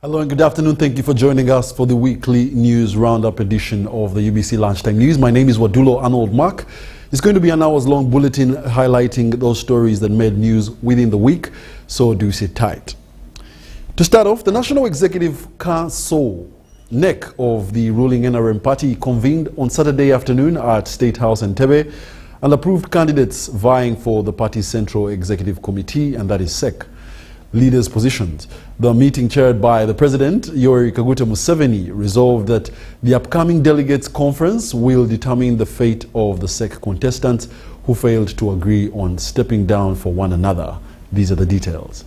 Hello and good afternoon. Thank you for joining us for the weekly news roundup edition of the UBC Lunchtime News. My name is Wadulo Arnold Mark. It's going to be an hours-long bulletin highlighting those stories that made news within the week, so do sit tight. To start off, the National Executive Council, NEC, of the ruling NRM party convened on Saturday afternoon at State House Entebbe and approved candidates vying for the party's Central Executive Committee, and that is SEC. Leaders' positions. The meeting, chaired by the President, Yoweri Kaguta Museveni, resolved that the upcoming delegates' conference will determine the fate of the SEC contestants who failed to agree on stepping down for one another. These are the details.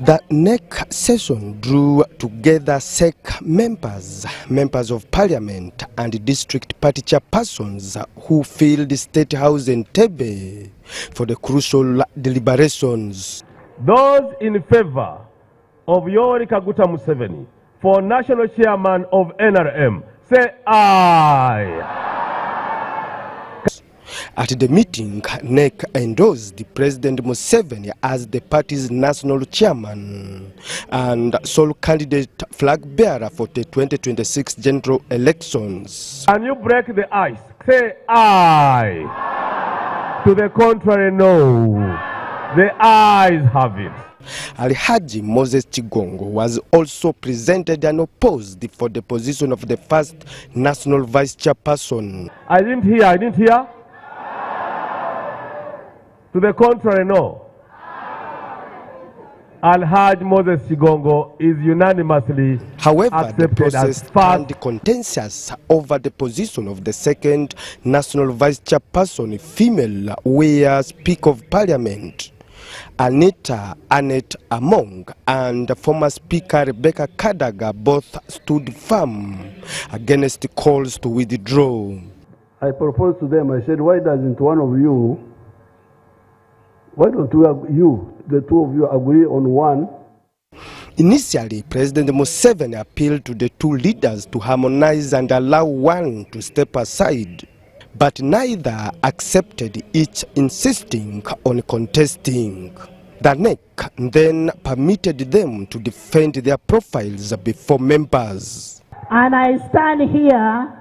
The NEC session drew together SEC members, members of parliament and district party chairpersons who filled State House in Entebbe for the crucial deliberations. Those in favor of Yoweri Kaguta Museveni for national chairman of NRM, say aye. At the meeting, NEC endorsed President Museveni as the party's national chairman and sole candidate flag bearer for the 2026 general elections. Can you break the ice? Say aye. To the contrary, no. The ayes have it. Alhaji Moses Chigongo was also presented and opposed for the position of the first national vice chairperson. I didn't hear. To the contrary, no. Alhaji Moses Chigongo is unanimously However, the process as turned contentious over the position of the second national vice chairperson, female, where Speaker of Parliament Anita Annette Among and former Speaker Rebecca Kadaga both stood firm against calls to withdraw. I proposed to them, I said, why don't the two of you agree on one? Initially, President Museveni appealed to the two leaders to harmonize and allow one to step aside, but neither accepted, each insisting on contesting. The NEC then permitted them to defend their profiles before members. And I stand here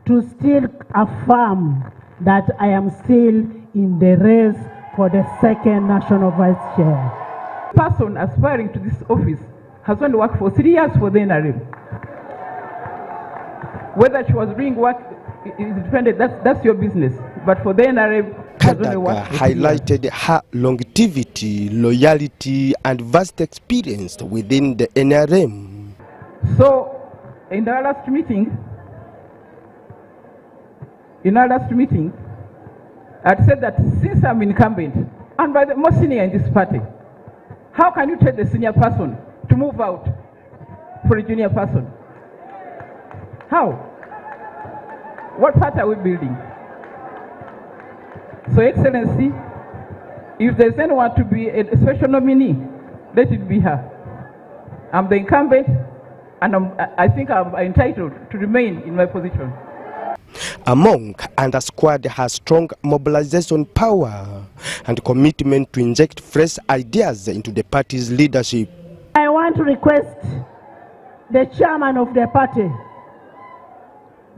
to still affirm that I am still in the race for the second national vice chair. Person aspiring to this office has only worked for 3 years for the NRM. Whether she was doing work independent, that's your business. But for the NRM, Kadaga highlighted her longevity, loyalty, and vast experience within the NRM. So, in our last meeting, I said that since I'm incumbent, and by the most senior in this party, how can you tell the senior person to move out for a junior person? How? What party are we building? So, Excellency, if there's anyone to be a special nominee, let it be her. I'm the incumbent, and I think I'm entitled to remain in my position. Among underscored her strong mobilization power and commitment to inject fresh ideas into the party's leadership. I want to request the chairman of the party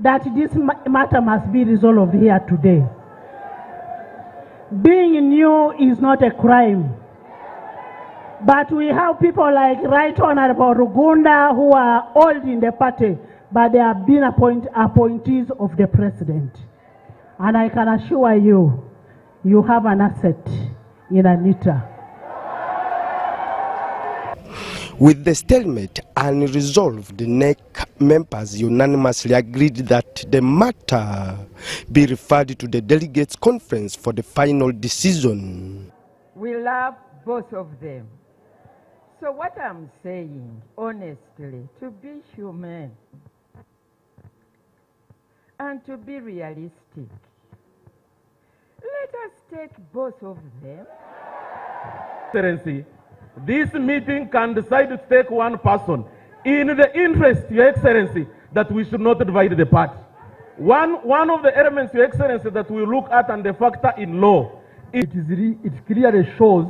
that this matter must be resolved here today. Being new is not a crime, but we have people like Right Honorable Rugunda who are old in the party, but they have been appointees of the president. And I can assure you, you have an asset in Anita. With the stalemate unresolved, the NEC members unanimously agreed that the matter be referred to the delegates' conference for the final decision. We love both of them. So what I'm saying, honestly, to be human and to be realistic, let us take both of them. Excellency, this meeting can decide to take one person in the interest, Your Excellency, that we should not divide the party. One of the elements, Your Excellency, that we look at and the factor in law, it clearly shows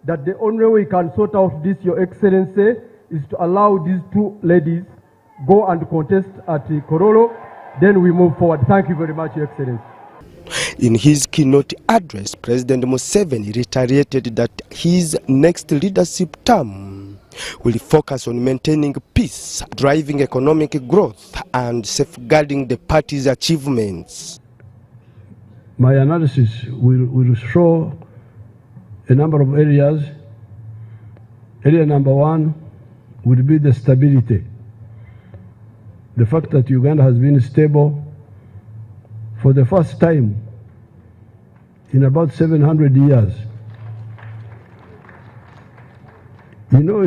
that the only way we can sort out this, Your Excellency, is to allow these two ladies go and contest at Korolo. Then we move forward. Thank you very much, Your Excellency. In his keynote address, President Museveni reiterated that his next leadership term will focus on maintaining peace, driving economic growth, and safeguarding the party's achievements. My analysis will show a number of areas. Area number one would be the stability. The fact that Uganda has been stable for the first time in about 700 years. You know,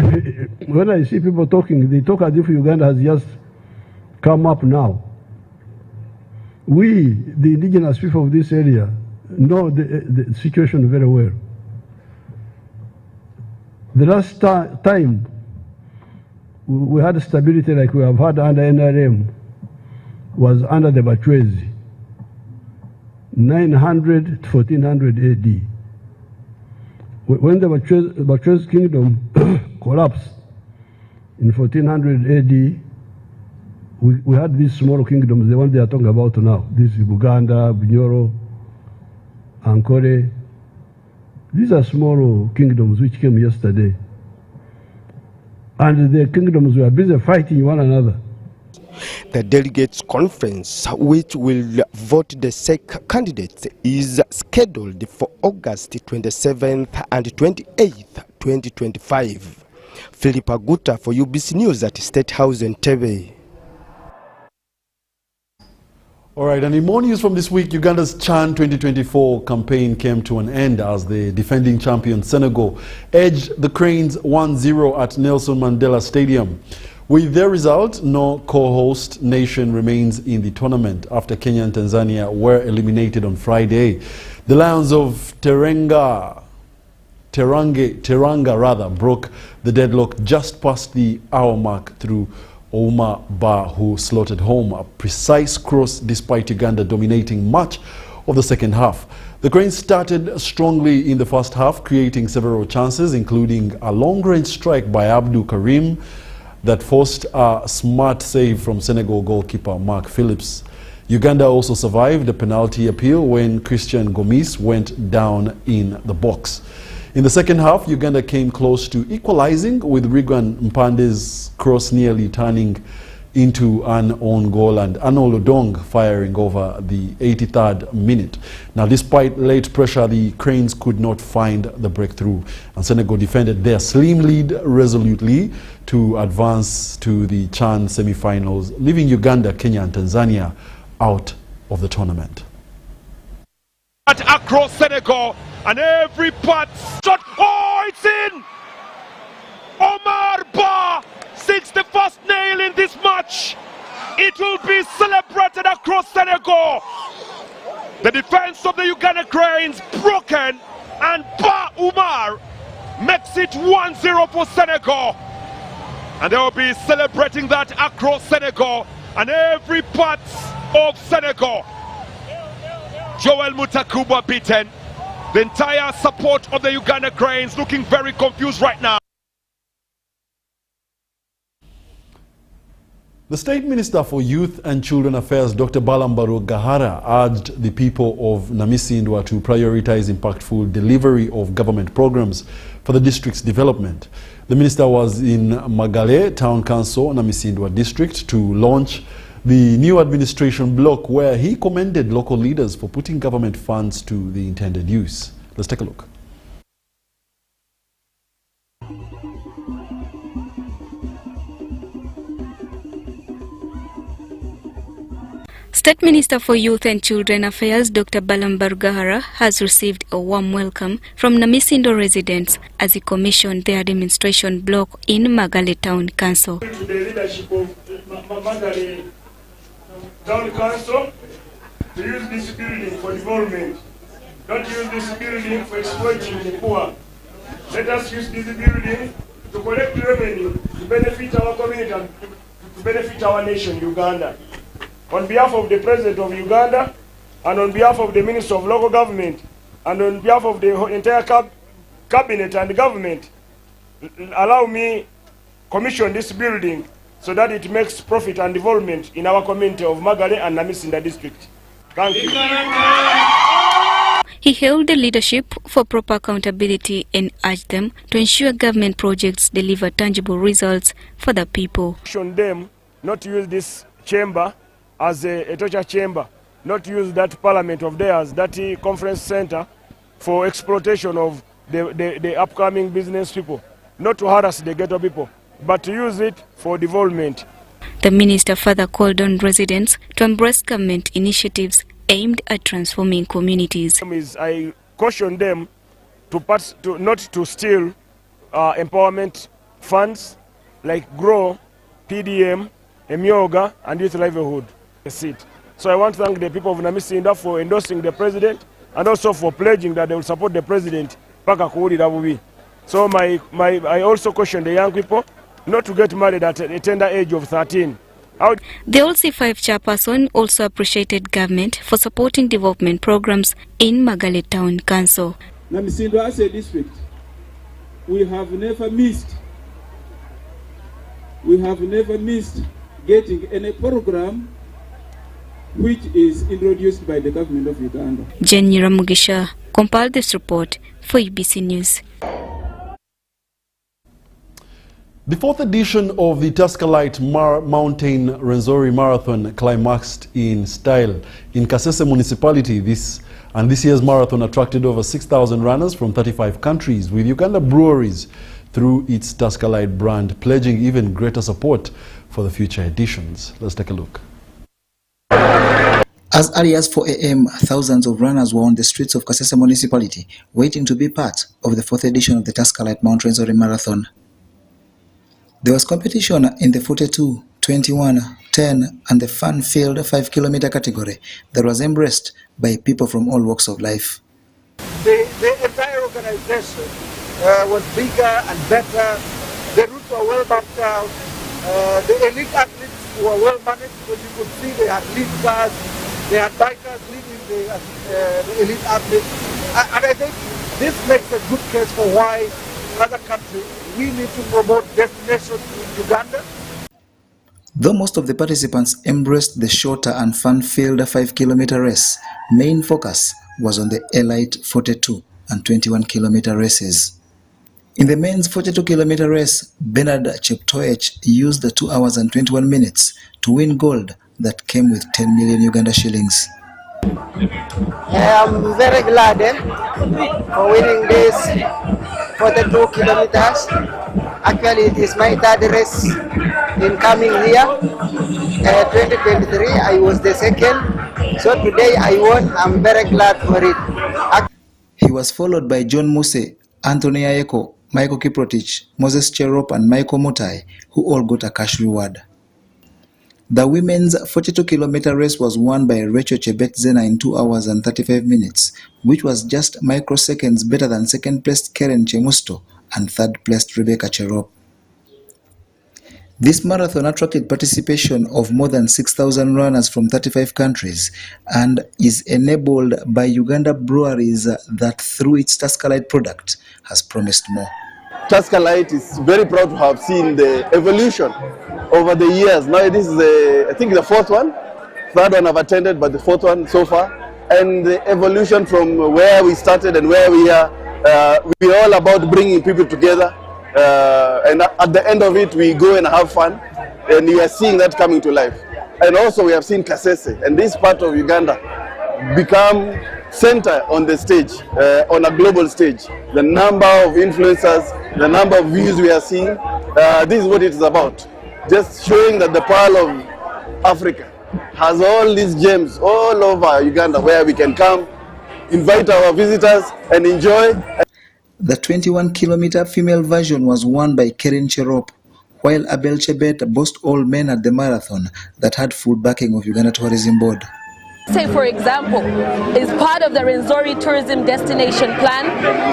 when I see people talking, they talk as if Uganda has just come up now. We, the indigenous people of this area, know the situation very well. The last time we had stability like we have had under NRM was under the Bachwezi, 900 to 1400 AD. When the Bachwezi kingdom collapsed in 1400 AD, we had these small kingdoms, the one they are talking about now. This is Buganda, Bunyoro, Ankole. These are small kingdoms which came yesterday. And the kingdoms were busy fighting one another. The delegates' conference, which will vote the SEC candidates, is scheduled for August 27th and 28th, 2025. Philip Aguta for UBC News at State House in Tebe. All right, and in more news from this week, Uganda's CHAN 2024 campaign came to an end as the defending champion Senegal edged the Cranes 1-0 at Nelson Mandela Stadium. With their result, no co-host nation remains in the tournament after Kenya and Tanzania were eliminated on Friday. The Lions of Teranga broke the deadlock just past the hour mark through Ouma Ba, who slotted home a precise cross despite Uganda dominating much of the second half. The Cranes started strongly in the first half, creating several chances, including a long-range strike by Abdul Karim that forced a smart save from Senegal goalkeeper Mark Phillips. Uganda also survived a penalty appeal when Christian Gomis went down in the box. In the second half, Uganda came close to equalizing, with Rigwan Mpande's cross nearly turning into an own goal and Arnold Wadulo firing over the 83rd minute. Now, despite late pressure, the Cranes could not find the breakthrough, and Senegal defended their slim lead resolutely to advance to the CHAN semi-finals, leaving Uganda, Kenya and Tanzania out of the tournament. Across Senegal, and every part shot. Oh, it's in! Omar Ba sinks the first nail in this match. It will be celebrated across Senegal. The defense of the Uganda Cranes broken, and Ba Umar makes it 1-0 for Senegal. And they will be celebrating that across Senegal and every part of Senegal. Joel Mutakuba beaten. The entire support of the Uganda Cranes looking very confused right now. The State Minister for Youth and Children Affairs, Dr. Balambaru Gahara, urged the people of Namisindwa to prioritize impactful delivery of government programs for the district's development. The minister was in Magale Town Council, Namisindwa District, to launch the new administration block, where he commended local leaders for putting government funds to the intended use. Let's take a look. State Minister for Youth and Children Affairs Dr. Balambaru Gahara has received a warm welcome from Namisindo residents as he commissioned the administration block in Magale Town Council. To the leadership of Magale Town Council to use this building for development. Don't use this building for exploiting the poor. Let us use this building to collect revenue to benefit our community and to benefit our nation, Uganda. On behalf of the President of Uganda, and on behalf of the Minister of Local Government, and on behalf of the entire cabinet and government allow me commission this building so that it makes profit and development in our community of Magale and Namisinda district. Thank you. He hailed the leadership for proper accountability and urged them to ensure government projects deliver tangible results for the people. Commission them not to use this chamber as a torture chamber, not to use that parliament of theirs, that conference center for exploitation of the upcoming business people, not to harass the ghetto people, but to use it for development. The minister further called on residents to embrace government initiatives aimed at transforming communities. I caution them not to steal empowerment funds like GROW, PDM, Emyoga, and Youth Livelihood. So I want to thank the people of Namisinda for endorsing the president and also for pledging that they will support the president. So I also caution the young people not to get married at a tender age of 13. The OC5 chairperson also appreciated government for supporting development programs in Magale Town Council. Namisinda as a district, we have never missed getting any program which is introduced by the government of Uganda. Jenny Ramugisha compiled this report for UBC News. The fourth edition of the Tuscalite Mountain Rwenzori Marathon climaxed in style in Kasese municipality. This year's marathon attracted over 6,000 runners from 35 countries, with Uganda breweries through its Tuscalite brand pledging even greater support for the future editions. Let's take a look. As early as 4 a.m., thousands of runners were on the streets of Kasese municipality waiting to be part of the fourth edition of the Tuscalite Mountain Rwenzori Marathon. There was competition in the 42, 21, 10 and the fun-filled 5-kilometer category that was embraced by people from all walks of life. The entire organization was bigger and better. The routes were well mapped out. The elite athletes were well managed, because you could see they had lead cars, they had bikers leading the elite athletes. And I think this makes a good case for why other countries, we need to promote destinations in Uganda. Though most of the participants embraced the shorter and fun-filled 5-kilometer race, main focus was on the elite 42 and 21-kilometer races. In the men's 42-kilometer race, Bernard Cheptoech used the 2 hours and 21 minutes to win gold that came with 10 million Uganda shillings. I'm very glad for winning this 42 kilometers. Actually, it is my third race in coming here. 2023, I was the second. So today I won. I'm very glad for it. He was followed by John Muse, Anthony Ayeko, Michael Kiprotich, Moses Cherop and Michael Mutai, who all got a cash reward. The women's 42-kilometer race was won by Rachel Chebet Zena in 2 hours and 35 minutes, which was just microseconds better than second-placed Karen Chemusto and third-placed Rebecca Cherop. This marathon attracted participation of more than 6,000 runners from 35 countries and is enabled by Uganda breweries that, through its Tuscalite product, has promised more. Tuscalite is very proud to have seen the evolution over the years. Now this is, I think, the fourth one. Third one I've attended, but the fourth one so far. And the evolution from where we started and where we are, we're all about bringing people together. And at the end of it, we go and have fun. And you are seeing that coming to life. And also we have seen Kasese and this part of Uganda become center on the stage, on a global stage. The number of influencers, the number of views we are seeing, this is what it is about. Just showing that the Pearl of Africa has all these gems all over Uganda where we can come, invite our visitors and enjoy. The 21-kilometer female version was won by Karen Cherop, while Abel Chebet boasted all men at the marathon that had full backing of Uganda Tourism Board. Say, for example, is part of the Rwenzori tourism destination plan,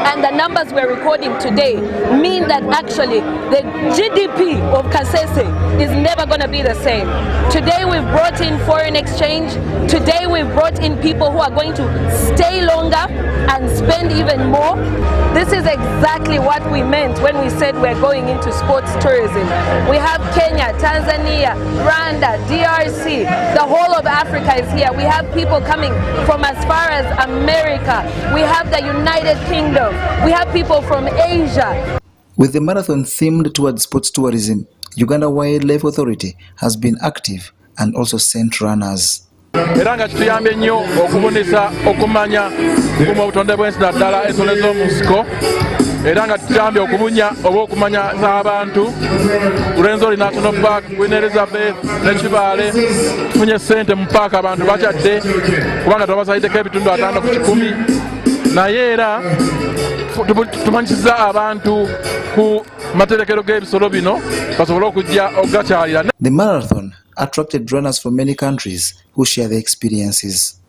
and the numbers we're recording today mean that actually the GDP of Kasese is never going to be the same. Today we've brought in foreign exchange. Today we've brought in people who are going to stay longer and spend even more. This is exactly what we meant when we said we're going into sports tourism. We have Kenya, Tanzania, Rwanda, DRC, the whole of Africa is here. We have people coming from as far as America. We have the United Kingdom. We have people from Asia. With the marathon themed towards sports tourism, Uganda Wildlife Authority has been active and also sent runners. Eranga kituyambye nnyo okubonesa okumanya kuuma obutonde bw'ensi naddala ensolo ez'omu eranga kituyambye okubunya oba okumanya z'abantu Rwenzori National Park, Queen Elizabeth ne Kibaale tufunye ssente mu paaka abantu bakyadde kubanga twabasalideko ebitundu 5 ku 10 naye era tumanyisiza abantu ku materekero g'ebisolo bino basobole okujja okugakyalira. The marathon attracted runners from many countries who share their experiences.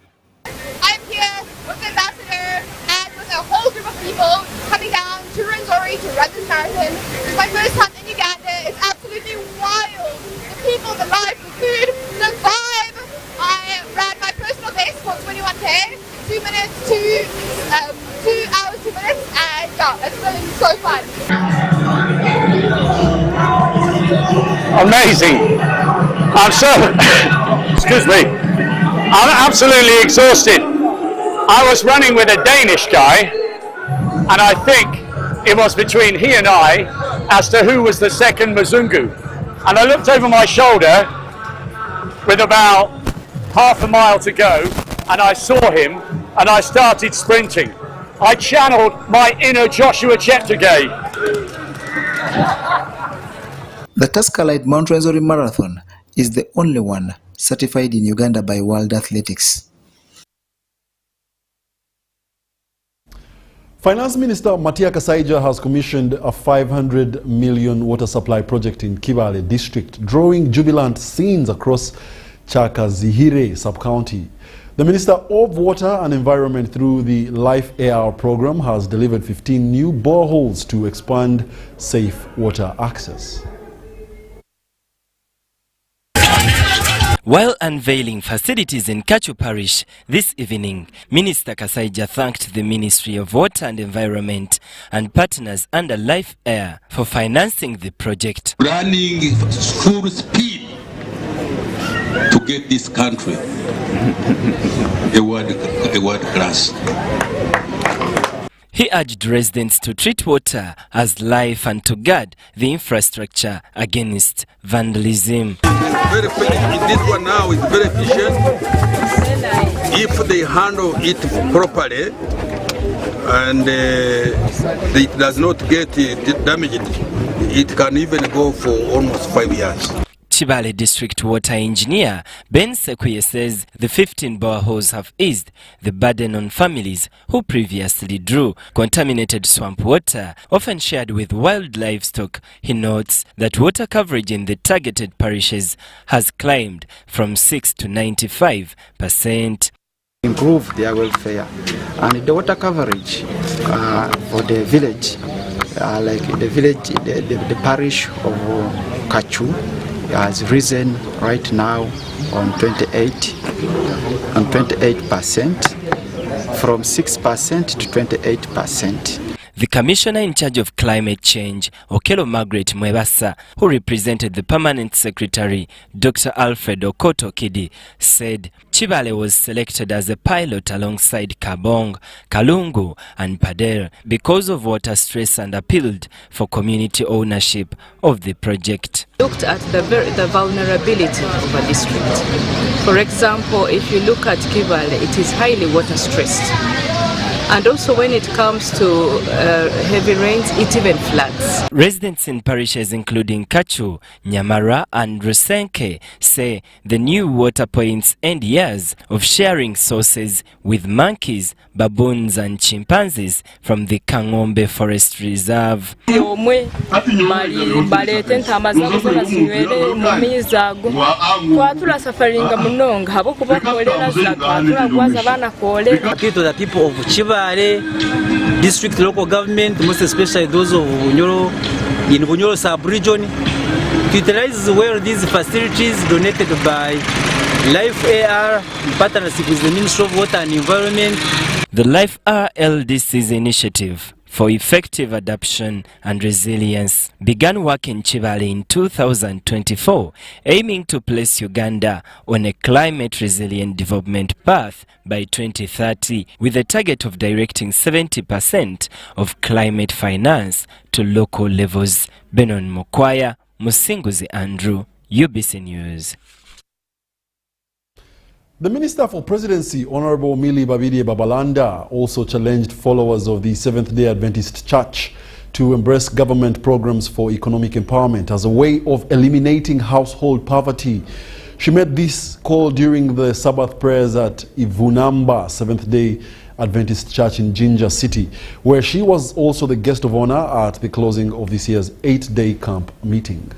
I'm here with the ambassador and with a whole group of people coming down to Rwenzori to run this marathon. It's my first time in Uganda. It's absolutely wild. The people, the life, the food, the vibe. I ran my personal best for 21K, 2 minutes, 2 hours, 2 minutes, and yeah, it's been so fun. Amazing. I'm so, excuse me, I'm absolutely exhausted. I was running with a Danish guy, and I think it was between he and I as to who was the second Mzungu. And I looked over my shoulder with about half a mile to go, and I saw him, and I started sprinting. I channeled my inner Joshua Cheptegei. The Tascalite Mount Rwenzori Marathon is the only one certified in Uganda by World Athletics. Finance Minister Matia Kasaija has commissioned a 500 million water supply project in Kibale district, drawing jubilant scenes across Chakazihire sub-county. The Minister of Water and Environment through the Life AR program has delivered 15 new boreholes to expand safe water access. While unveiling facilities in Kachu Parish this evening, Minister Kasaija thanked the Ministry of Water and Environment and partners under Life Air for financing the project. Running full speed to get this country a world class. He urged residents to treat water as life and to guard the infrastructure against vandalism. Very this one now is very efficient. If they handle it properly and it does not get damaged, it can even go for almost 5 years. Kibale District Water Engineer Ben Sekuye says the 15 boreholes have eased the burden on families who previously drew contaminated swamp water, often shared with wild livestock. He notes that water coverage in the targeted parishes has climbed from 6 to 95%. Improve their welfare and the water coverage for the village, like the village, the parish of Kachu has risen right now on 28%, from 6% to 28%. The commissioner in charge of climate change, Okelo Margaret Mwebasa, who represented the permanent secretary, Dr. Alfred Okoto Kidi, said Kibale was selected as a pilot alongside Kabong, Kalungu and Padel because of water stress and appealed for community ownership of the project. Looked at the vulnerability of a district. For example, if you look at Kibale, it is highly water stressed. And also when it comes to heavy rains, it even floods. Residents in parishes including Kachu, Nyamara and Rusenke say the new water points end years of sharing sources with monkeys, baboons and chimpanzees from the Kangombe Forest Reserve. The people of Chivale district local government, most especially those of Bunyoro, in Bunyoro sub-region, to utilize well these facilities donated by Life AR in partnership with the Ministry of Water and Environment. The Life AR LDC's initiative for effective adaptation and resilience began work in Chivale in 2024, aiming to place Uganda on a climate-resilient development path by 2030, with a target of directing 70% of climate finance to local levels. Benon Mokwaya, Musinguzi Andrew, UBC News. The Minister for Presidency, Honorable Millie Babidie Babalanda, also challenged followers of the Seventh-day Adventist Church to embrace government programs for economic empowerment as a way of eliminating household poverty. She made this call during the Sabbath prayers at Ivunamba Seventh-day Adventist Church in Jinja City, where she was also the guest of honor at the closing of this year's 8-day camp meeting.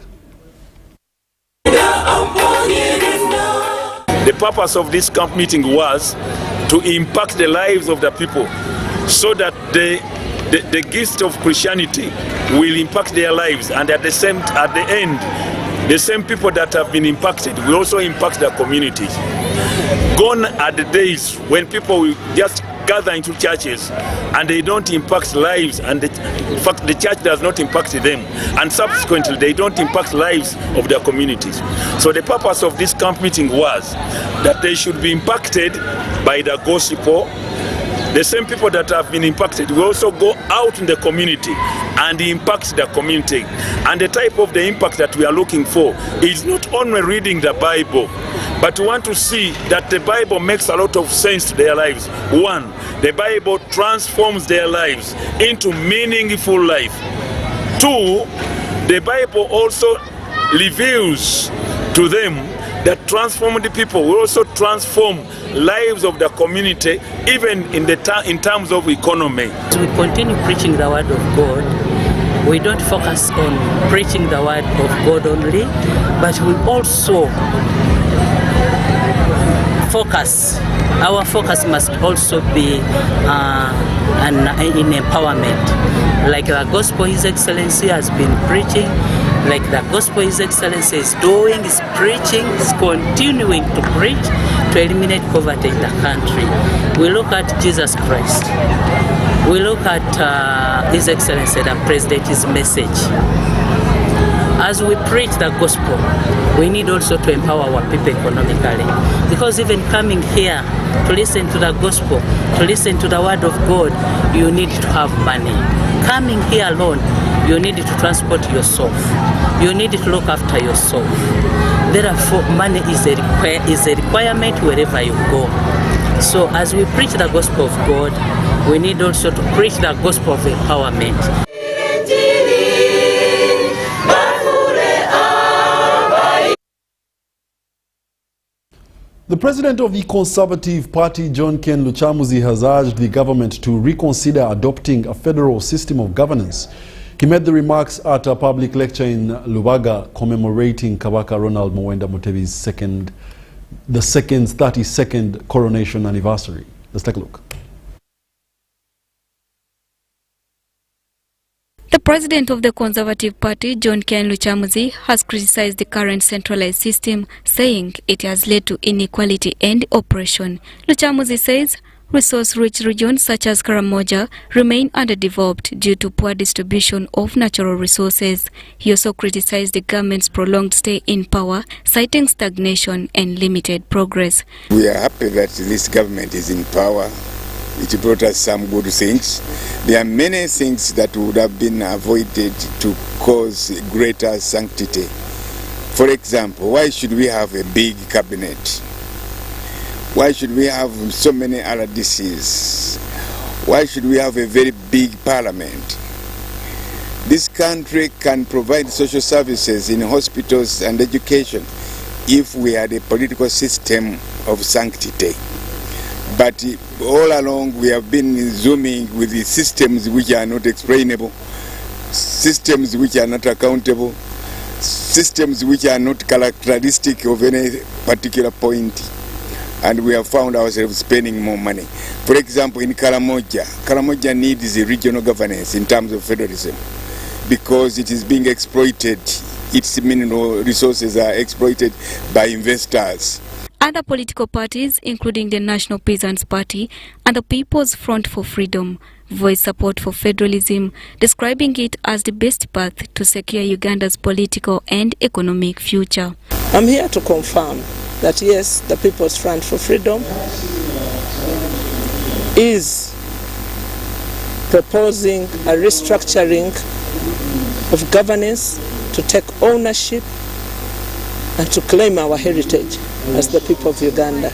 The purpose of this camp meeting was to impact the lives of the people so that the gift of Christianity will impact their lives, and at the end, the same people that have been impacted will also impact their communities. Gone are the days when people will just gather into churches and they don't impact lives, and in fact the church does not impact them, and subsequently they don't impact lives of their communities. So the purpose of this camp meeting was that they should be impacted by the gospel. The same people that have been impacted will also go out in the community and impact the community. And the type of the impact that we are looking for is not only reading the Bible, but we want to see that the Bible makes a lot of sense to their lives. One, the Bible transforms their lives into meaningful life. Two, the Bible also reveals to them that transformed people will also transform lives of the community, even in terms of economy. We continue preaching the word of God. We don't focus on preaching the word of God only, but we also our focus must also be in empowerment. Like the gospel His Excellency has been preaching, like the gospel His Excellency is doing, is preaching, is continuing to preach to eliminate poverty in the country. We look at Jesus Christ. We look at His Excellency, the President's message. As we preach the gospel, we need also to empower our people economically. Because even coming here to listen to the gospel, to listen to the word of God, you need to have money. Coming here alone, you need to transport yourself. You need to look after yourself. Therefore, money is a requirement wherever you go. So as we preach the gospel of God, we need also to preach the gospel of empowerment. The president of the Conservative Party, John Ken Luchamuzi, has urged the government to reconsider adopting a federal system of governance. He made the remarks at a public lecture in Lubaga commemorating Kabaka Ronald Muwenda Mutebi's 32nd coronation anniversary. Let's take a look. The president of the Conservative Party, John Ken Luchamuzi, has criticized the current centralized system, saying it has led to inequality and oppression. Luchamuzi says resource-rich regions such as Karamoja remain underdeveloped due to poor distribution of natural resources. He also criticized the government's prolonged stay in power, citing stagnation and limited progress. We are happy that this government is in power. It brought us some good things. There are many things that would have been avoided to cause greater sanctity. For example, why should we have a big cabinet? Why should we have so many RDCs? Why should we have a very big parliament? This country can provide social services in hospitals and education if we had a political system of sanctity. But all along we have been zooming with the systems which are not explainable, systems which are not accountable, systems which are not characteristic of any particular point, and we have found ourselves spending more money. For example, in Karamoja needs a regional governance in terms of federalism because it is being exploited, its mineral resources are exploited by investors. Other political parties, including the National Peasants Party and the People's Front for Freedom, voiced support for federalism, describing it as the best path to secure Uganda's political and economic future. I'm here to confirm that yes, the People's Front for Freedom is proposing a restructuring of governance to take ownership and to claim our heritage as the people of Uganda,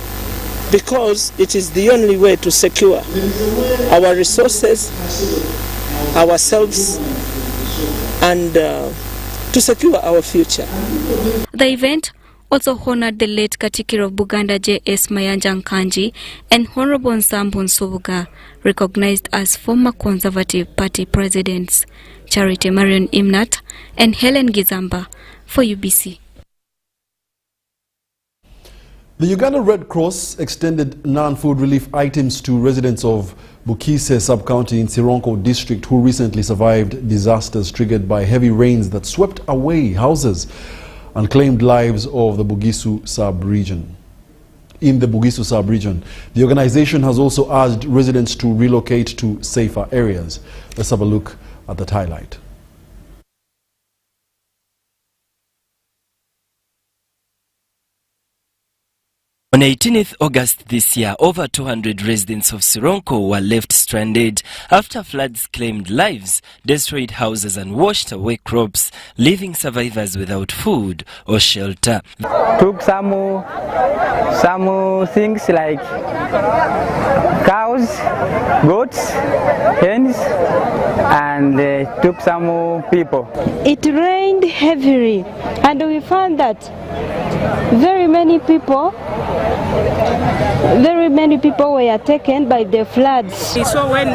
because it is the only way to secure our resources, ourselves, and to secure our future. The event also honored the late Katikiro of Buganda J.S. Mayanja Nkanji and Honorable Nsambu Nsubuga, recognized as former Conservative Party presidents, Charity Marion Imnat and Helen Gizamba for UBC. The Uganda Red Cross extended non-food relief items to residents of Bukise sub-county in Sironko district who recently survived disasters triggered by heavy rains that swept away houses and claimed lives of the Bugisu sub-region. In the Bugisu sub-region, the organization has also urged residents to relocate to safer areas. Let's have a look at that highlight. On 18th August this year, over 200 residents of Sironko were left stranded after floods claimed lives, destroyed houses and washed away crops, leaving survivors without food or shelter. Took some things like cows, goats, hens, and took some people. It rained heavily and we found that very many people were taken by the floods. So when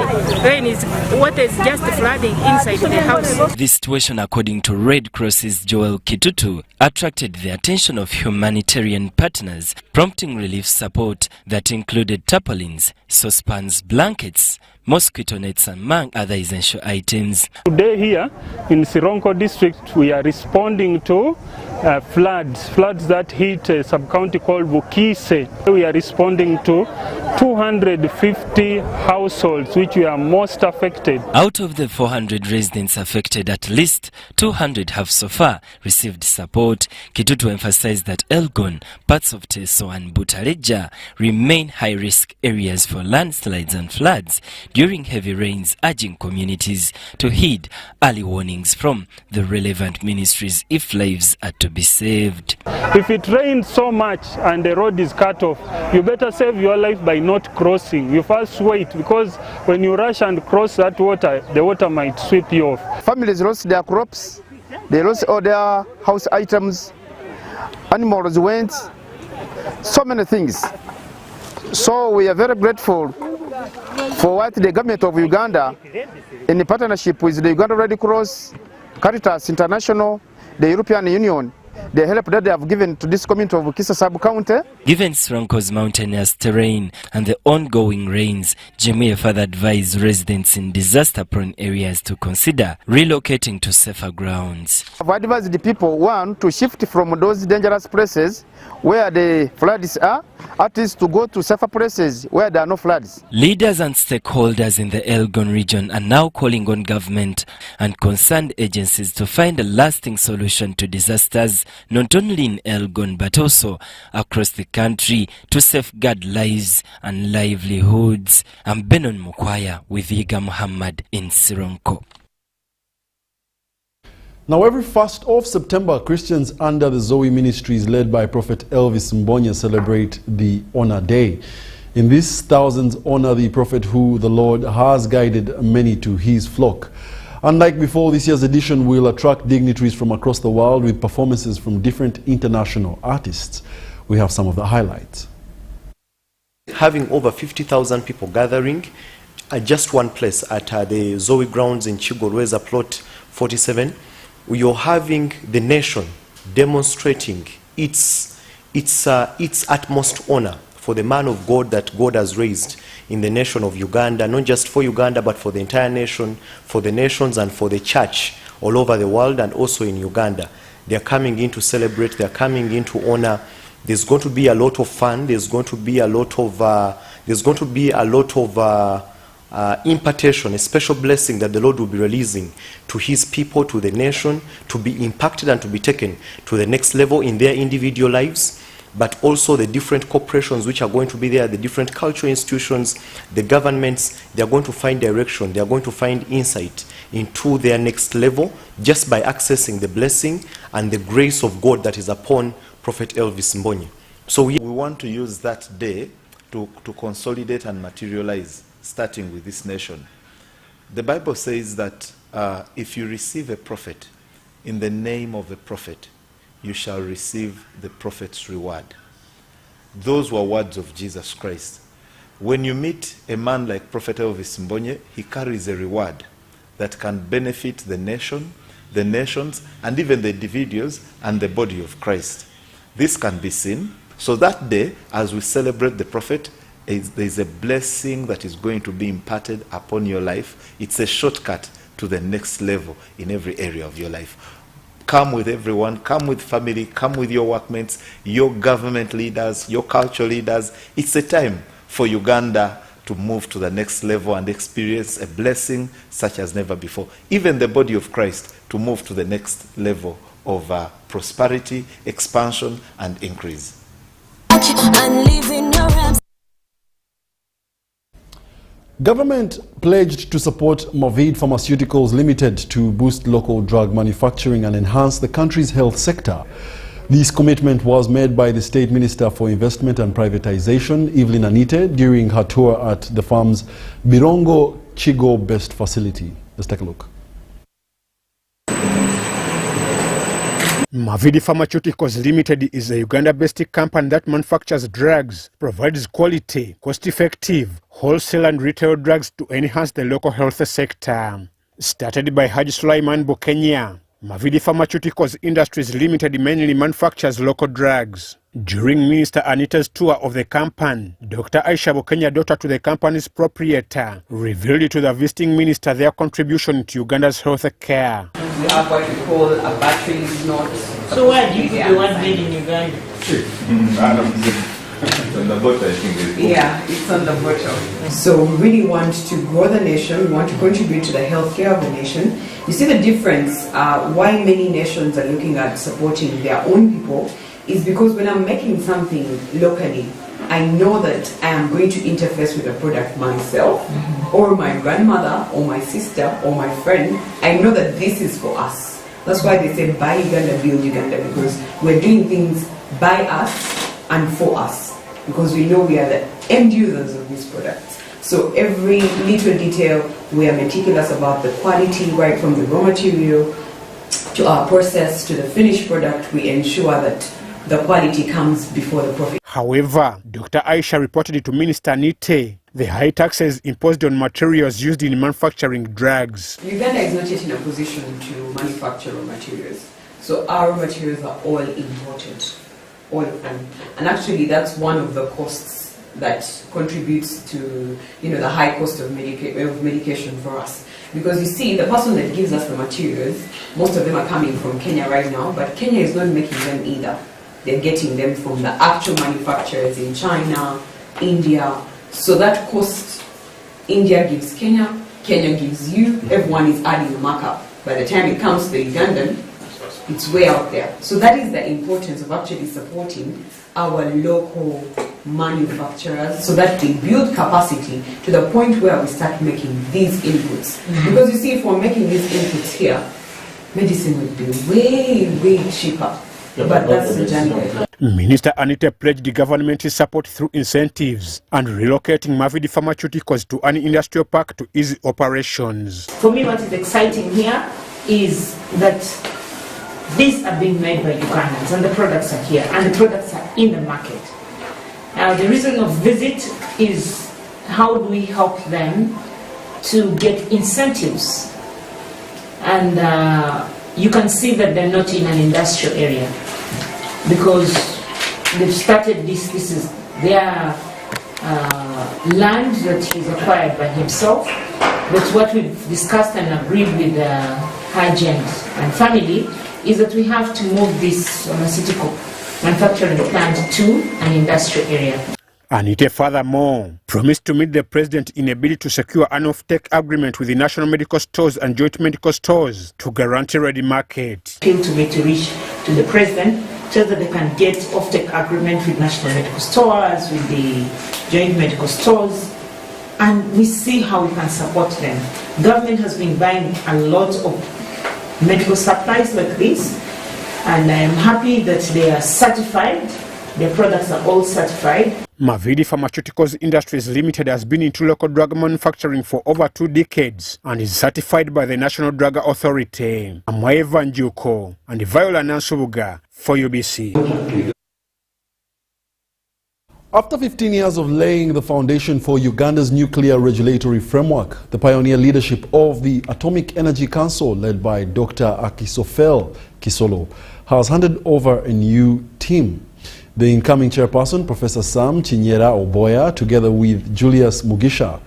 rain is, water is just flooding inside the house. This situation, according to Red Cross's Joel Kitutu, attracted the attention of humanitarian partners, prompting relief support that included tarpaulins, saucepans, blankets, mosquito nets among other essential items. Today here in Sironko district we are responding to floods that hit a sub-county called Bukise. We are responding to 250 households which were most affected. Out of the 400 residents affected, at least 200 have so far received support. Kitutu emphasized that Elgon, parts of Teso and Butareja remain high-risk areas for landslides and floods during heavy rains, urging communities to heed early warnings from the relevant ministries if lives are to be saved. If it rains so much and the road is cut off, you better save your life by not crossing. You first wait, because when you rush and cross that water, the water might sweep you off. Families lost their crops, they lost all their house items, animals went, so many things. So we are very grateful for what the government of Uganda, in partnership with the Uganda Red Cross, Caritas International, the European Union, the help that they have given to this community of Bukisa sub-county. Given Sironko's mountainous terrain and the ongoing rains, Jemia further advised residents in disaster-prone areas to consider relocating to safer grounds. I've advised the people, one, to shift from those dangerous places where the floods are, at least to go to safer places where there are no floods. Leaders and stakeholders in the Elgon region are now calling on government and concerned agencies to find a lasting solution to disasters, not only in Elgon but also across the country, to safeguard lives and livelihoods. I'm Benon Mukwaya with Yiga Muhammad in Sironko. Now, every 1st of September, Christians under the Zoe Ministries led by Prophet Elvis Mbonya celebrate the Honor Day. In this, thousands honor the prophet who the Lord has guided many to his flock. Unlike before, this year's edition will attract dignitaries from across the world with performances from different international artists. We have some of the highlights. Having over 50,000 people gathering at just one place at the Zoe grounds in Chigolweza plot 47, you're having the nation demonstrating its utmost honor for the man of God that God has raised in the nation of Uganda, not just for Uganda, but for the entire nation, for the nations and for the church all over the world and also in Uganda. They are coming in to celebrate, they are coming in to honor. There's going to be a lot of fun, there's going to be a lot of impartation, a special blessing that the Lord will be releasing to his people, to the nation, to be impacted and to be taken to the next level in their individual lives, but also the different corporations which are going to be there, the different cultural institutions, the governments. They are going to find direction, they are going to find insight into their next level just by accessing the blessing and the grace of God that is upon Prophet Elvis Mbonyi. So we want to use that day to consolidate and materialize, starting with this nation. The Bible says that if you receive a prophet in the name of a prophet, you shall receive the prophet's reward. Those were words of Jesus Christ. When you meet a man like Prophet Elvis Mbonyi, he carries a reward that can benefit the nation, the nations, and even the individuals and the body of Christ. This can be seen. So that day, as we celebrate the prophet, there is a blessing that is going to be imparted upon your life. It's a shortcut to the next level in every area of your life. Come with everyone, come with family, come with your workmates, your government leaders, your cultural leaders. It's a time for Uganda to move to the next level and experience a blessing such as never before. Even the body of Christ to move to the next level of prosperity, expansion, and increase. Government pledged to support Mavid Pharmaceuticals Limited to boost local drug manufacturing and enhance the country's health sector. This commitment was made by the State Minister for Investment and Privatization, Evelyn Anite, during her tour at the firm's Birongo Chigo-based facility. Let's take a look. Mavid Pharmaceuticals Limited is a Uganda-based company that manufactures drugs, provides quality, cost-effective, wholesale and retail drugs to enhance the local health sector. Started by Haji Sulaiman Bokenya, Mavid Pharmaceuticals Industries Limited mainly manufactures local drugs. During Minister Anita's tour of the company, Dr. Aisha Bokenya, daughter to the company's proprietor, revealed to the visiting minister their contribution to Uganda's health care. We have what we call a battery knot. So why do you put the one made in Uganda? On the bottle, I think. Yeah, it's on the bottle. So we really want to grow the nation, we want to contribute to the healthcare of the nation. You see the difference, why many nations are looking at supporting their own people is because when I'm making something locally, I know that I am going to interface with the product myself, or my grandmother, or my sister, or my friend. I know that this is for us. That's why they say buy Uganda, build Uganda, because we're doing things by us and for us, because we know we are the end users of these products. So every little detail, we are meticulous about the quality, right from the raw material to our process to the finished product. We ensure that the quality comes before the profit. However, Dr. Aisha reported to Minister Nite the high taxes imposed on materials used in manufacturing drugs. Uganda is not yet in a position to manufacture raw materials. So our materials are all imported, all of them. And actually that's one of the costs that contributes to the high cost of medication for us. Because you see, the person that gives us the materials, most of them are coming from Kenya right now, but Kenya is not making them either. They're getting them from the actual manufacturers in China, India. So that cost, India gives Kenya, Kenya gives you, everyone is adding a markup. By the time it comes to the Ugandan, it's way out there. So that is the importance of actually supporting our local manufacturers so that they build capacity to the point where we start making these inputs. Because you see, if we're making these inputs here, medicine would be way, way cheaper But that's the journey. Minister Anita pledged the government's support through incentives and relocating Mavidi Pharmaceuticals to an industrial park to ease operations. For me, what is exciting here is that these are being made by Ugandans and the products are here and the products are in the market. The reason of visit is how do we help them to get incentives, and you can see that they're not in an industrial area because they've started this is their land that he's acquired by himself, but what we've discussed and agreed with Haji and family is that we have to move this pharmaceutical manufacturing plant to an industrial area. Anita furthermore promised to meet the president in a bid to secure an off-take agreement with the national medical stores and joint medical stores to guarantee ready market. Appeal to me to reach to the president so that they can get off-take agreement with national medical stores, with the joint medical stores, and we see how we can support them. Government has been buying a lot of medical supplies like this, and I am happy that they are certified. Their products are all certified. Mavidi Pharmaceuticals Industries Limited has been into local drug manufacturing for over 2 decades and is certified by the National Drug Authority. Amwaeva Njuko and Viola Nansubuga for UBC. After 15 years of laying the foundation for Uganda's nuclear regulatory framework, the pioneer leadership of the Atomic Energy Council, led by Dr. Akisofel Kisolo, has handed over a new team. The incoming chairperson, Professor Sam Chinyera Oboya, together with Julius Mugisha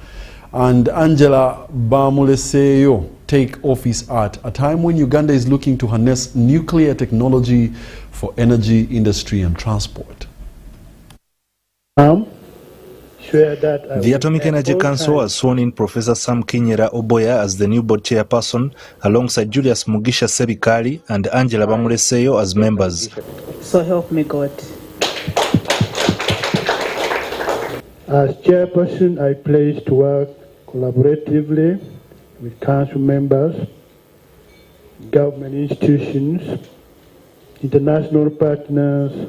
and Angela Bamuleseyo, take office at a time when Uganda is looking to harness nuclear technology for energy, industry and transport. The Atomic Energy Council has sworn in Professor Sam Kinyera Oboya as the new board chairperson, alongside Julius Mugisha Sebikali and Angela Bamuleseyo as members. So help me God. As chairperson, I pledge to work collaboratively with council members, government institutions, international partners,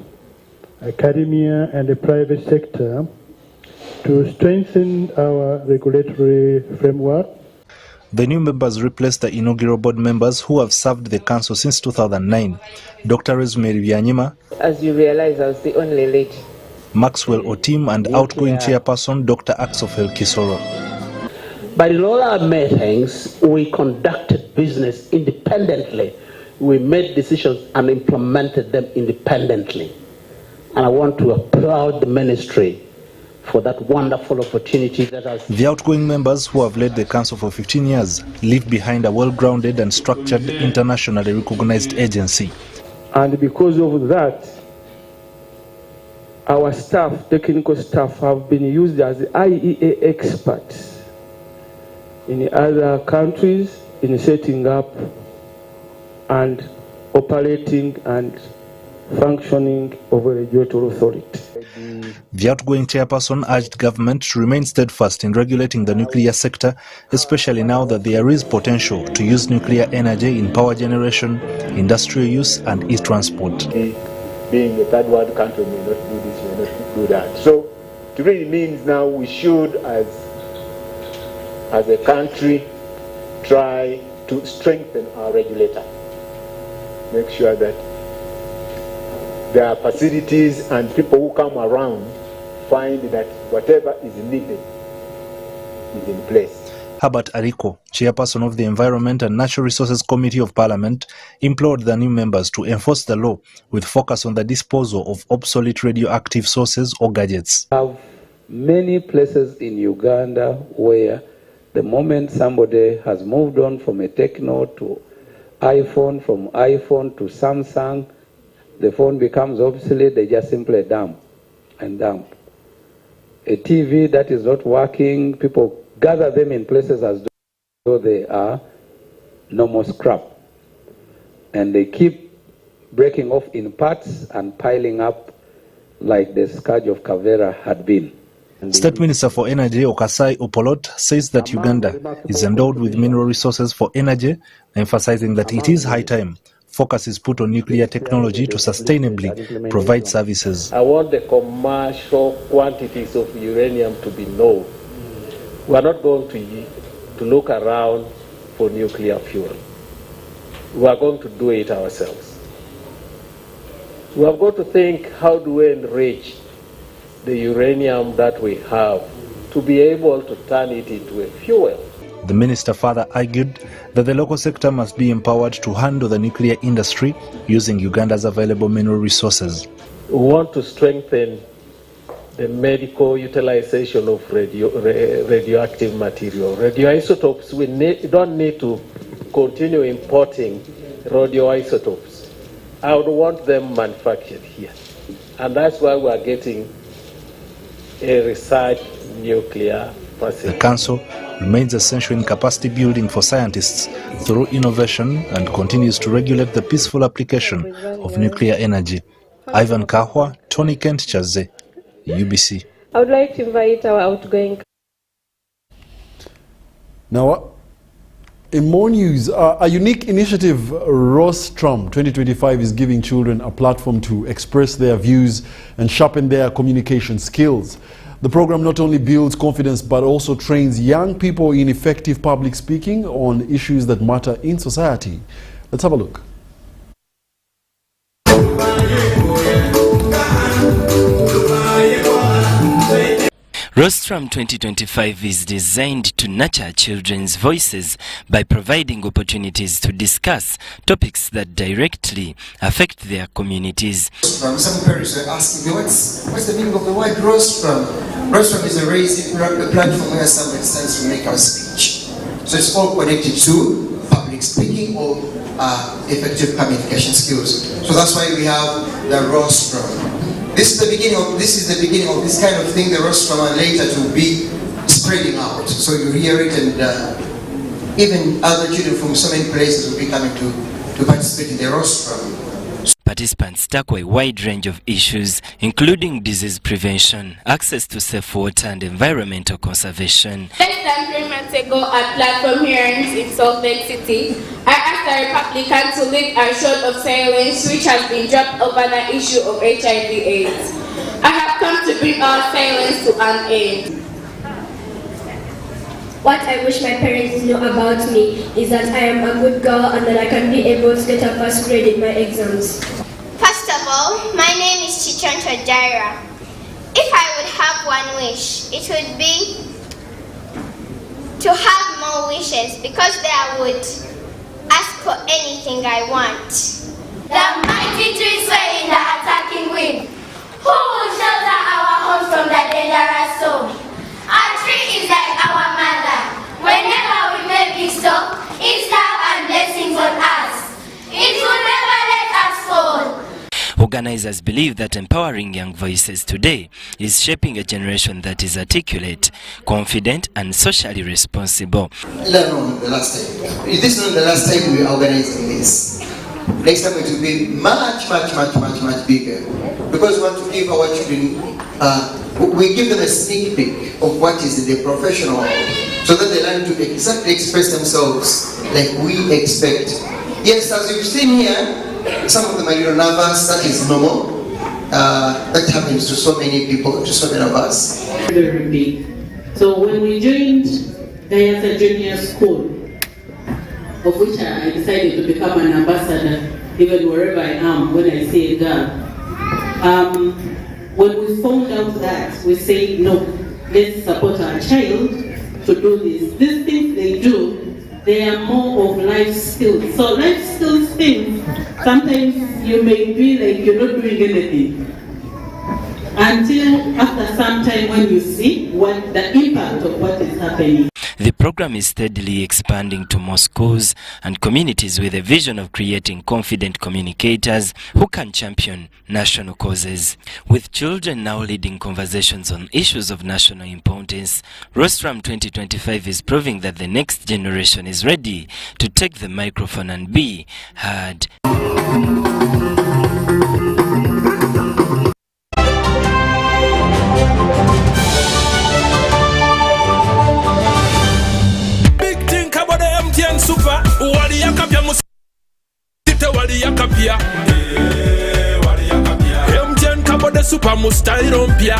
academia and the private sector to strengthen our regulatory framework. The new members replace the inaugural board members who have served the council since 2009. Dr. Rosemary Byanyima, as you realize, I was the only lady. Maxwell Otim and outgoing chairperson Dr. Akisofel Kisolo. But in all our meetings, we conducted business independently. We made decisions and implemented them independently. And I want to applaud the ministry for that wonderful opportunity that has... The outgoing members, who have led the council for 15 years, leave behind a well-grounded and structured, internationally recognized agency. And because of that, our staff, technical staff, have been used as IEA experts in other countries in setting up and operating and functioning of a regulatory authority. The outgoing chairperson urged government to remain steadfast in regulating the nuclear sector, especially now that there is potential to use nuclear energy in power generation, industrial use and e-transport. Being a third world country may not do this, may not do that. So it really means now we should, as a country, try to strengthen our regulator. Make sure that there are facilities and people who come around find that whatever is needed is in place. Herbert Ariko, chairperson of the Environment and Natural Resources Committee of Parliament, implored the new members to enforce the law with focus on the disposal of obsolete radioactive sources or gadgets. We have many places in Uganda where the moment somebody has moved on from a Techno to iPhone, from iPhone to Samsung, the phone becomes obsolete, they just simply dump and dump. A TV that is not working, people gather them in places as though they are normal scrap. And they keep breaking off in parts and piling up like the scourge of Kavera had been. State Minister for Energy Okasai Opolot says that Uganda is endowed with mineral resources for energy, emphasizing that it is high time focus is put on nuclear technology to sustainably provide services. I want the commercial quantities of uranium to be known. We are not going to look around for nuclear fuel. We are going to do it ourselves. We have got to think, how do we enrich the uranium that we have to be able to turn it into a fuel? The minister further argued that the local sector must be empowered to handle the nuclear industry using Uganda's available mineral resources. We want to strengthen the medical utilization of radioactive material. Radioisotopes, we don't need to continue importing radioisotopes. I would want them manufactured here. And that's why we are getting a research nuclear facility. The council remains essential in capacity building for scientists through innovation and continues to regulate the peaceful application of nuclear energy. Ivan Kahwa, Tony Kent Chaze, UBC. I would like to invite our outgoing. Now, in more news, a unique initiative, Rostrum 2025, is giving children a platform to express their views and sharpen their communication skills. The program not only builds confidence but also trains young people in effective public speaking on issues that matter in society. Let's have a look. Rostrum 2025 is designed to nurture children's voices by providing opportunities to discuss topics that directly affect their communities. Some parents are asking me, what's the meaning of the word rostrum? Rostrum is a raised platform where somebody stands to make a speech. So it's all connected to public speaking or effective communication skills. So that's why we have the rostrum. This is the beginning of this kind of thing, the rostrum, and later to be spreading out. So you hear it, and even other children from so many places will be coming to participate in the rostrum. Participants tackle a wide range of issues, including disease prevention, access to safe water, and environmental conservation. Less than 3 months ago at platform hearings in Salt Lake City, I asked the Republican to lead a shot of silence which has been dropped over the issue of HIV/AIDS. I have come to bring our silence to an end. What I wish my parents know about me is that I am a good girl and that I can be able to get a first grade in my exams. First of all, my name is Chichantra Jaira. If I would have one wish, it would be to have more wishes because then I would ask for anything I want. The mighty trees sway in the attacking wind. Who will shelter our homes from the dangerous storm? Our tree is like our mother. Whenever we may be so, it's love and blessings on us. It will never let us fall. Organizers believe that empowering young voices today is shaping a generation that is articulate, confident, and socially responsible. No, the last time. This is not the last time we are organizing this. Next time it will be much bigger. Because we want to give our children, we give them a sneak peek of what is the professional world, so that they learn to exactly express themselves like we expect. Yes, as you've seen here, some of them are a little nervous. That is normal. That happens to so many people, to so many of us. Very big. So when we joined Gayasa Junior School, of which I decided to become an ambassador, even wherever I am, when I say girl. When we found out that, we say, no, let's support our child to do this. These things they do, they are more of life skills. So life skills things, sometimes you may be like you're not doing anything. Until after some time when you see what the impact of what is happening. The program is steadily expanding to more schools and communities with a vision of creating confident communicators who can champion national causes. With children now leading conversations on issues of national importance, Rostrum 2025 is proving that the next generation is ready to take the microphone and be heard. Super, wali yakapia MTN kabode super mustairo mpya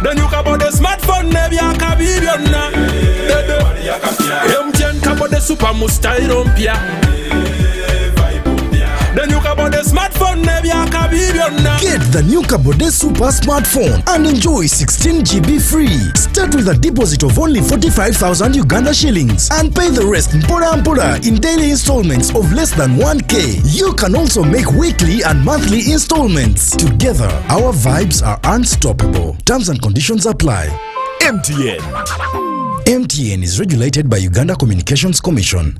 then you kabode smartphone nebya kabibyonna MTN kabode super mustairo mpya then you kabode smartphone nebya kabibyonna. Get the new Kabode Super smartphone and enjoy 16 GB free. Start with a deposit of only 45,000 Uganda shillings and pay the rest mpora in daily installments of less than 1K. You can also make weekly and monthly installments. Together, our vibes are unstoppable. Terms and conditions apply. MTN. MTN is regulated by Uganda Communications Commission.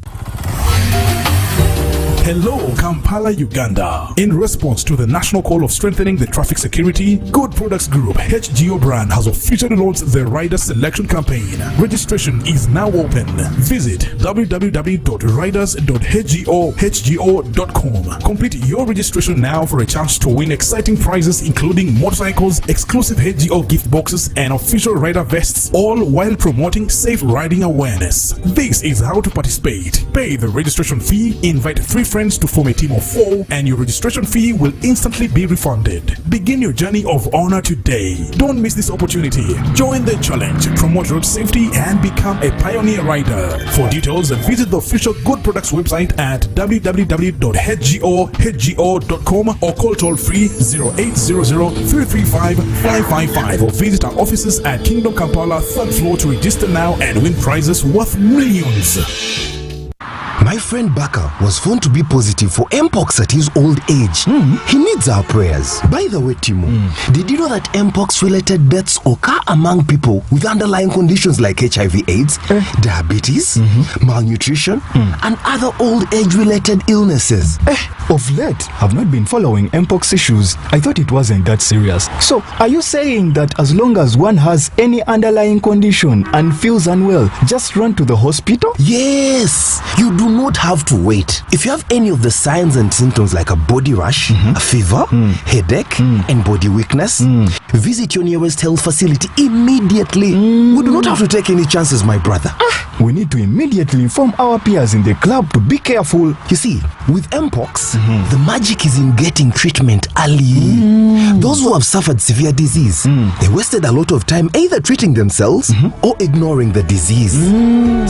Hello, Kampala, Uganda. In response to the national call of strengthening the traffic security, Good Products Group HGO brand has officially launched the Rider Selection Campaign. Registration is now open. Visit www.riders.hgo.com. Complete your registration now for a chance to win exciting prizes including motorcycles, exclusive HGO gift boxes, and official rider vests, all while promoting safe riding awareness. This is how to participate. Pay the registration fee, invite 3 friends to form a team of 4, and your registration fee will instantly be refunded. Begin your journey of honor today. Don't miss this opportunity. Join the challenge, promote road safety, and become a pioneer rider. For details, visit the official Good Products website at www.hgo.com or call toll free 0800-335-555 or visit our offices at Kingdom Kampala 3rd floor to register now and win prizes worth millions. My friend Baka was found to be positive for Mpox at his old age. He needs our prayers. By the way, Timo, did you know that Mpox-related deaths occur among people with underlying conditions like HIV/AIDS, diabetes, malnutrition, and other old age-related illnesses? Of late, I've not been following Mpox issues. I thought it wasn't that serious. So, are you saying that as long as one has any underlying condition and feels unwell, just run to the hospital? Yes! You do not have to wait. If you have any of the signs and symptoms like a body rash, a fever, headache, and body weakness, visit your nearest health facility immediately. We do not have to take any chances, my brother. We need to immediately inform our peers in the club to be careful. You see, with Mpox, the magic is in getting treatment early. Those who have suffered severe disease, they wasted a lot of time either treating themselves or ignoring the disease.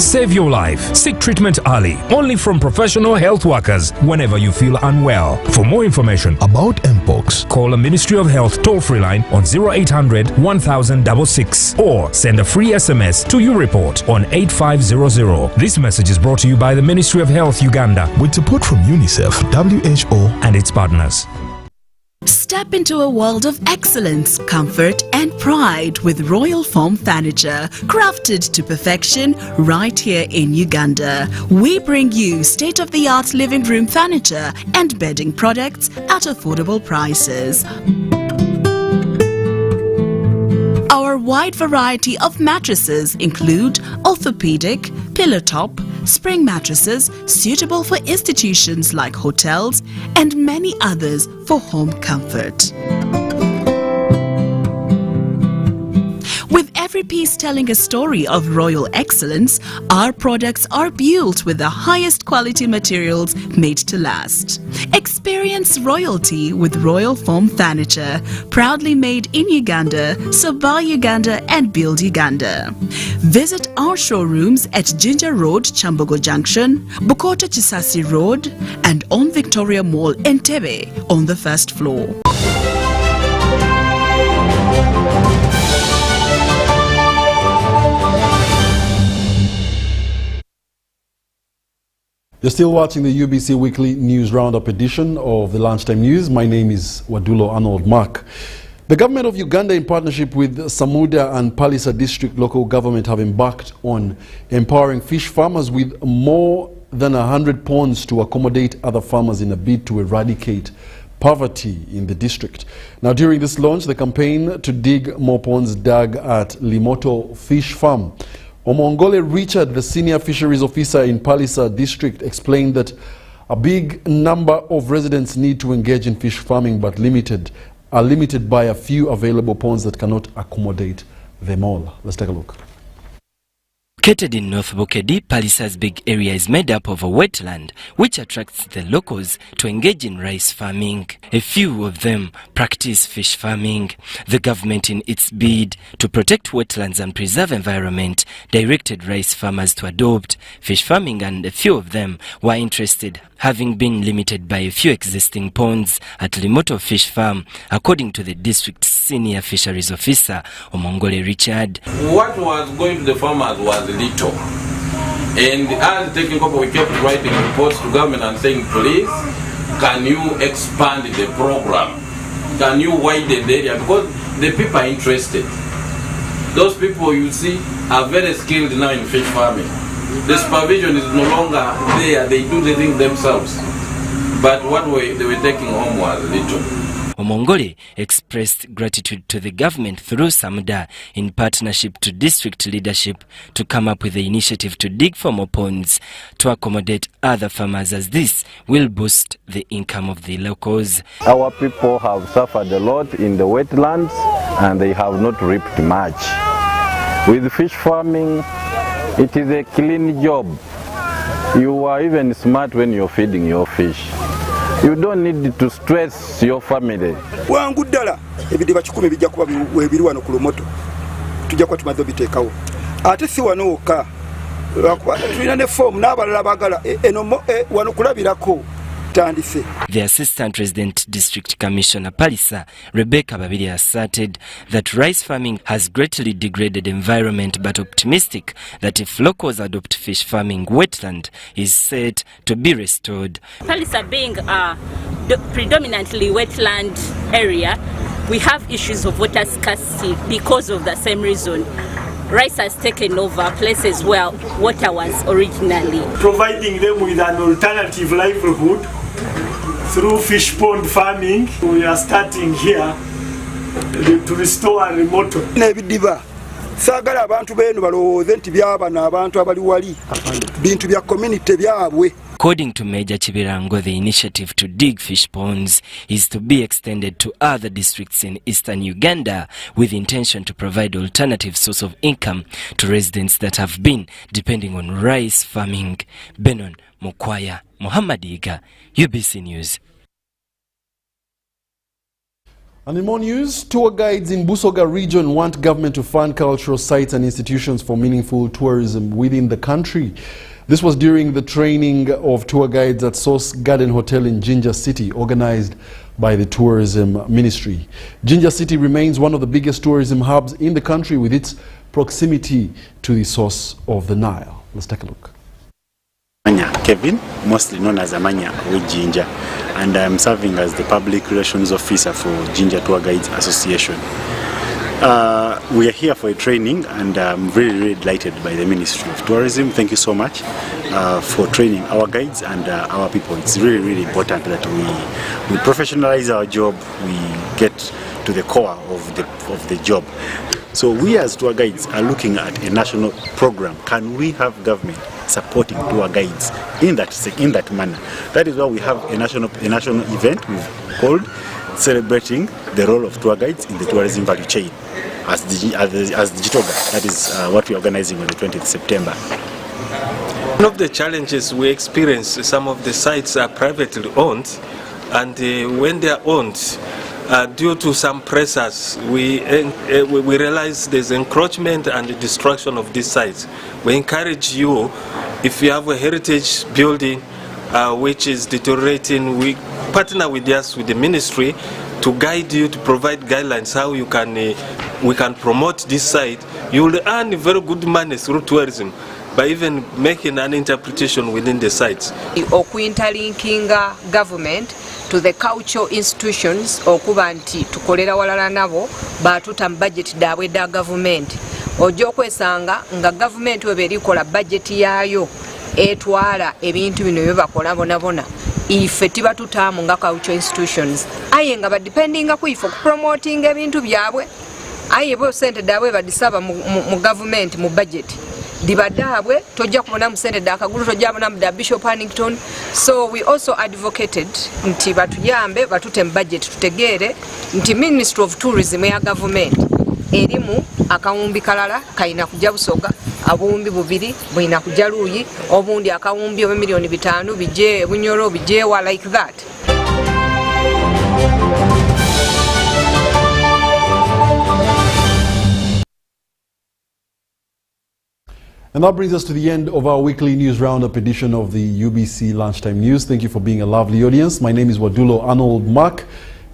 Save your life. Seek treatment early. Only from professional health workers whenever you feel unwell. For more information about Mpox, call a Ministry of Health toll-free line on 0800 1066 or send a free SMS to YouReport on 8500. This message is brought to you by the Ministry of Health Uganda with support from UNICEF, WHO, and its partners. Step into a world of excellence, comfort, and pride with Royal Foam Furniture, crafted to perfection right here in Uganda. We bring you state-of-the-art living room furniture and bedding products at affordable prices. Our wide variety of mattresses include orthopedic, pillow top, spring mattresses suitable for institutions like hotels, and many others for home comfort. With every piece telling a story of royal excellence, our products are built with the highest quality materials made to last. Experience royalty with Royal Foam Furniture, proudly made in Uganda, so buy Uganda and build Uganda. Visit our showrooms at Ginger Road, Chambogo Junction, Bukota Chisasi Road, and on Victoria Mall, Entebbe, on the 1st floor. You're still watching the UBC Weekly News Roundup edition of the Lunchtime News. My name is Wadulo Arnold Mark. The government of Uganda, in partnership with Samuda and Palisa District Local Government, have embarked on empowering fish farmers with more than 100 ponds to accommodate other farmers in a bid to eradicate poverty in the district. Now, during this launch, the campaign to dig more ponds dug at Limoto Fish Farm. Omongole Richard, the senior fisheries officer in Palisa District, explained that a big number of residents need to engage in fish farming but are limited by a few available ponds that cannot accommodate them all. Let's take a look. Located in North Bokedi, Palisa's big area is made up of a wetland which attracts the locals to engage in rice farming. A few of them practice fish farming. The government, in its bid to protect wetlands and preserve environment, directed rice farmers to adopt fish farming, and a few of them were interested, having been limited by a few existing ponds at Limoto Fish Farm, according to the district senior fisheries officer, Omongole Richard. What was going to the farmers was little. And as taking over, we kept writing reports to government and saying, please, can you expand the program? Can you widen the area? Because the people are interested. Those people you see are very skilled now in fish farming. The supervision is no longer there, they do the thing themselves. But what they were taking home was little. Omongole expressed gratitude to the government through SAMDA in partnership to district leadership to come up with the initiative to dig for more ponds to accommodate other farmers, as this will boost the income of the locals. Our people have suffered a lot in the wetlands and they have not reaped much. With fish farming, it is a clean job. You are even smart when you're feeding your fish. You don't need to stress your family. Wangudala ebidiba 10 bijja kuba webiri wano ku Lumoto. Tujja kwa tumaze biteekawo. Ate si wano oka. Tulina ne form n'abalala bagala eno wano kulabirako. The Assistant Resident District Commissioner Palisa, Rebecca Babiri, asserted that rice farming has greatly degraded environment, but optimistic that if locals adopt fish farming, wetland is set to be restored. Palisa being a predominantly wetland area, we have issues of water scarcity because of the same reason. Rice has taken over places where water was originally. Providing them with an alternative livelihood through fish pond farming, we are starting here to restore a remote. Sagala abantu benu balowooze nti byabana abantu abali wali bintu bya community byabwe. According to Major Chibirango, the initiative to dig fish ponds is to be extended to other districts in eastern Uganda with intention to provide alternative source of income to residents that have been depending on rice farming. Benon Mukwaya, Muhammad Iga, UBC News. And in more news, tour guides in Busoga region want government to fund cultural sites and institutions for meaningful tourism within the country. This was during the training of tour guides at Source Garden Hotel in Jinja City, organized by the Tourism Ministry. Jinja City remains one of the biggest tourism hubs in the country with its proximity to the source of the Nile. Let's take a look. Kevin, mostly known as Amanya with Jinja, and I'm serving as the Public Relations Officer for Jinja Tour Guides Association. We are here for a training, and I'm really delighted by the Ministry of Tourism. Thank you so much for training our guides and our people. It's really important that we professionalize our job, we get to the core of the job. So we as tour guides are looking at a national program. Can we have government supporting tour guides in that manner? That is why we have a national event we've called celebrating the role of tour guides in the tourism value chain as Digitoga. That is what we're organizing on the 20th September. One of the challenges we experience, some of the sites are privately owned, and when they are owned, due to some pressures, we realize there's encroachment and destruction of these sites. We encourage you, if you have a heritage building which is deteriorating, we partner with us, with the ministry, to guide you, to provide guidelines how you can we can promote this site. You will earn very good money through tourism by even making an interpretation within the sites. Interlinking government to the cultural institutions okuba nti tukolera walala nabo batuta budget dawe da government ojo kwesanga nga government weberikola budget yayo etwala ebintu bino byebakola bona ife tiba tutamu nga cultural institutions aye nga ba depending ku ifo promoting ebintu byabwe aye bo sente dawe badisaba mu government mu budget dibadabwe tojja kubona mu sente dakagulu tojja bona mu Bishop Hannington. So we also advocated nti batuyambe batute mu budget tutegere nti Ministry of Tourism ya government erimu akawumbi kalala kaina kujja Busoga abuwumbi bubiri bulina kujja luuyi obundi akawumbi oba miliyoni 5 bijje bunyolo bijjewa like that. And that brings us to the end of our weekly news roundup edition of the UBC Lunchtime News. Thank you for being a lovely audience. My name is Wadulo Arnold Mark,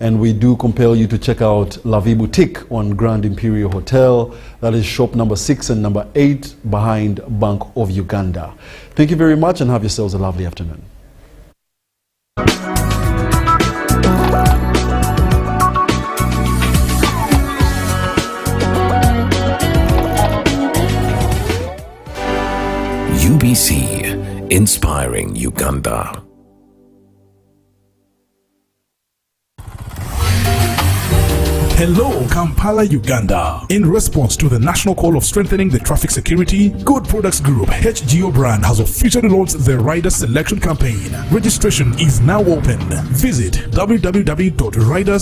and we do compel you to check out La Vie Boutique on Grand Imperial Hotel. That is shop number 6 and number 8 behind Bank of Uganda. Thank you very much and have yourselves a lovely afternoon. UBC, inspiring Uganda. Hello, Kampala, Uganda. In response to the national call of strengthening the traffic security, Good Products Group HGO brand has officially launched the Rider Selection Campaign. Registration is now open. Visit www.riders